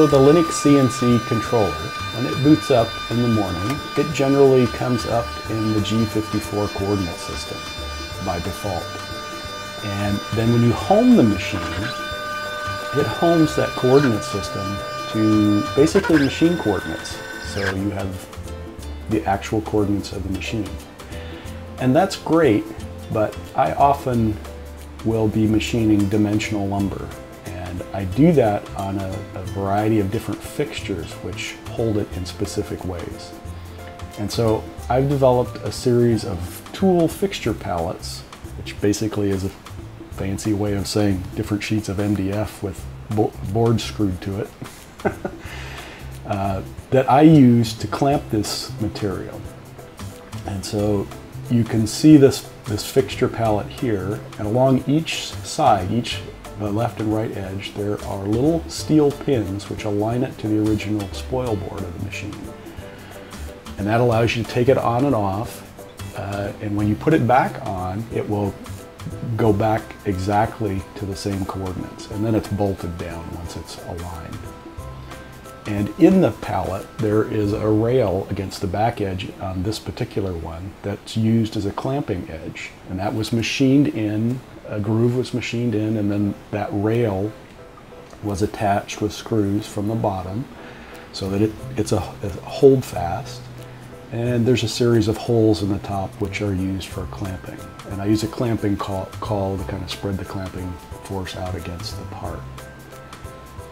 the Linux CNC controller, when it boots up in the morning, it generally comes up in the G54 coordinate system by default. And then when you home the machine, it homes that coordinate system to basically machine coordinates. So you have the actual coordinates of the machine. And that's great, but I often will be machining dimensional lumber. And I do that on a variety of different fixtures which hold it in specific ways. And so I've developed a series of tool fixture palettes, which basically is a fancy way of saying different sheets of MDF with boards screwed to it, that I use to clamp this material. And so you can see this fixture palette here, and along each side, the left and right edge, there are little steel pins which align it to the original spoil board of the machine. And that allows you to take it on and off, and when you put it back on, it will go back exactly to the same coordinates, and then it's bolted down once it's aligned. And in the pallet there is a rail against the back edge on this particular one that's used as a clamping edge, and that was machined in, a groove was machined in, and then that rail was attached with screws from the bottom so that it's a hold fast. And there's a series of holes in the top which are used for clamping. And I use a clamping caul to kind of spread the clamping force out against the part.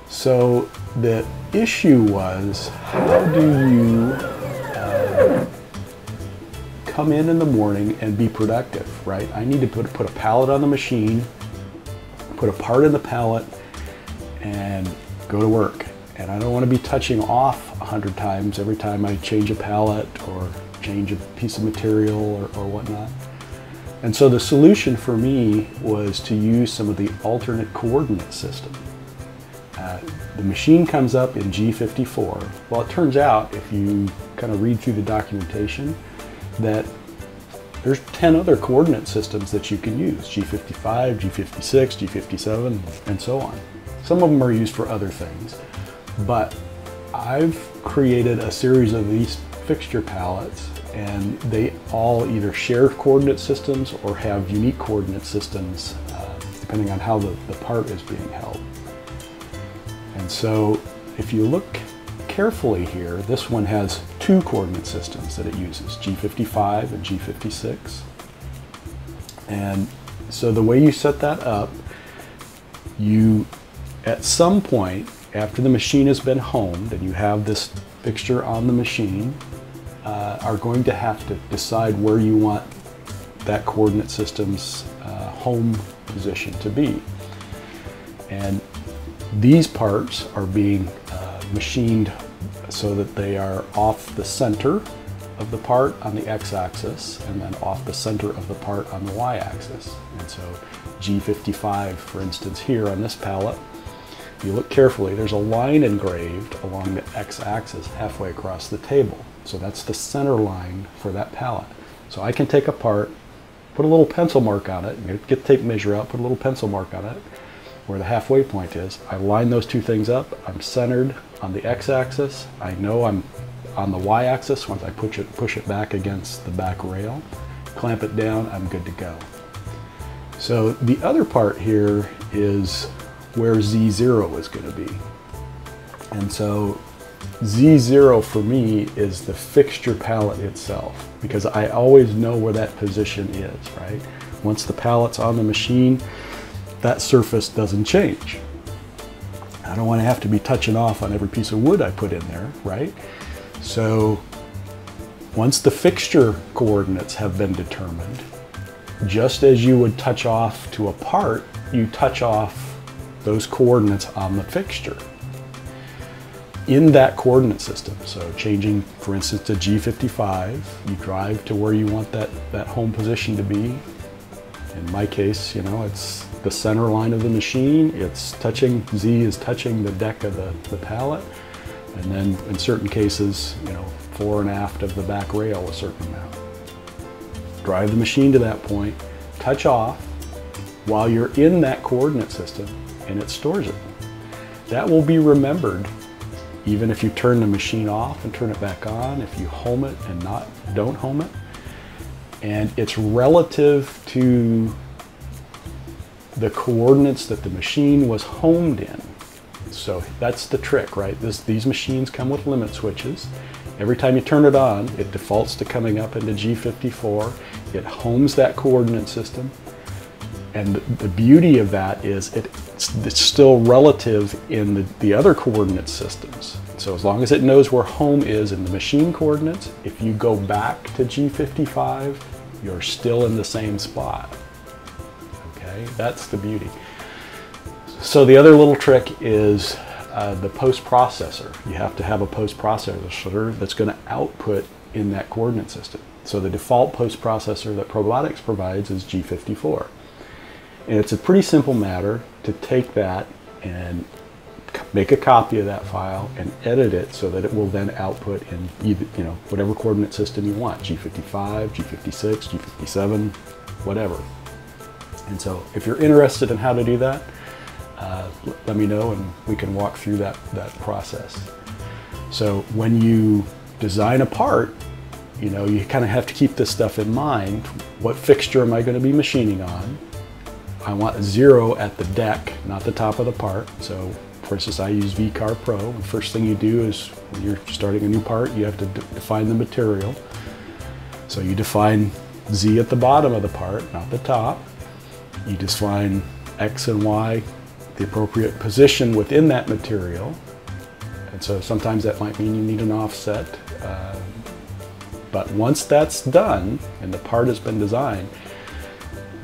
So the issue was, how do you come in the morning and be productive, right? I need to put a pallet on the machine, put a part in the pallet, and go to work. And I don't want to be touching off 100 times every time I change a pallet or change a piece of material or whatnot. And so the solution for me was to use some of the alternate coordinate system. The machine comes up in G54. Well, it turns out, if you kind of read through the documentation, that there's 10 other coordinate systems that you can use: G55, G56, G57, and so on. Some of them are used for other things. But I've created a series of these fixture palettes, and they all either share coordinate systems or have unique coordinate systems depending on how the part is being held. And so if you look carefully here, this one has two coordinate systems that it uses, G55 and G56. And so the way you set that up, you, at some point, after the machine has been homed and you have this fixture on the machine, are going to have to decide where you want that coordinate system's home position to be. And these parts are being machined so that they are off the center of the part on the x-axis and then off the center of the part on the y-axis. And so G55, for instance, here on this pallet, if you look carefully, there's a line engraved along the x-axis halfway across the table. So that's the center line for that pallet. So I can take a part, put a little pencil mark on it, get the tape measure out, put a little pencil mark on it where the halfway point is. I line those two things up. I'm centered on the x-axis. I know I'm on the y-axis once I push it back against the back rail. Clamp it down, I'm good to go. So the other part here is where Z0 is going to be. And so Z0 for me is the fixture pallet itself, because I always know where that position is, right? Once the pallet's on the machine, that surface doesn't change. I don't want to have to be touching off on every piece of wood I put in there, right? So once the fixture coordinates have been determined, just as you would touch off to a part, you touch off those coordinates on the fixture in that coordinate system. So changing, for instance, to G55, you drive to where you want that home position to be. In my case, you know, it's the center line of the machine. It's touching, Z is touching the deck of the pallet. And then in certain cases, you know, fore and aft of the back rail a certain amount. Drive the machine to that point, touch off while you're in that coordinate system, and it stores it. That will be remembered even if you turn the machine off and turn it back on, if you home it and don't home it. And it's relative to the coordinates that the machine was homed in. So that's the trick, right? These machines come with limit switches. Every time you turn it on, it defaults to coming up into G54. It homes that coordinate system. And the beauty of that is it's still relative in the other coordinate systems. So as long as it knows where home is in the machine coordinates, if you go back to G55, you're still in the same spot. Okay, that's the beauty. So the other little trick is the post-processor. You have to have a post-processor that's going to output in that coordinate system. So the default post-processor that Probotix provides is G54. And it's a pretty simple matter to take that and make a copy of that file and edit it so that it will then output in either, whatever coordinate system you want, G55, G56, G57, whatever. And so if you're interested in how to do that, let me know and we can walk through that process. So when you design a part, you kind of have to keep this stuff in mind. What fixture am I going to be machining on? I want a 0 at the deck, not the top of the part. So for instance, I use VCarve Pro. The first thing you do is when you're starting a new part, you have to define the material. So you define Z at the bottom of the part, not the top. You define X and Y, the appropriate position within that material. And so sometimes that might mean you need an offset. But once that's done and the part has been designed,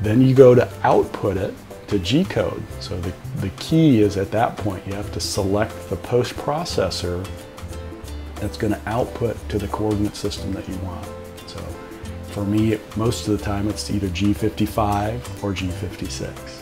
then you go to output it to G-code. So the key is at that point, you have to select the post-processor that's going to output to the coordinate system that you want. So for me, most of the time, it's either G55 or G56.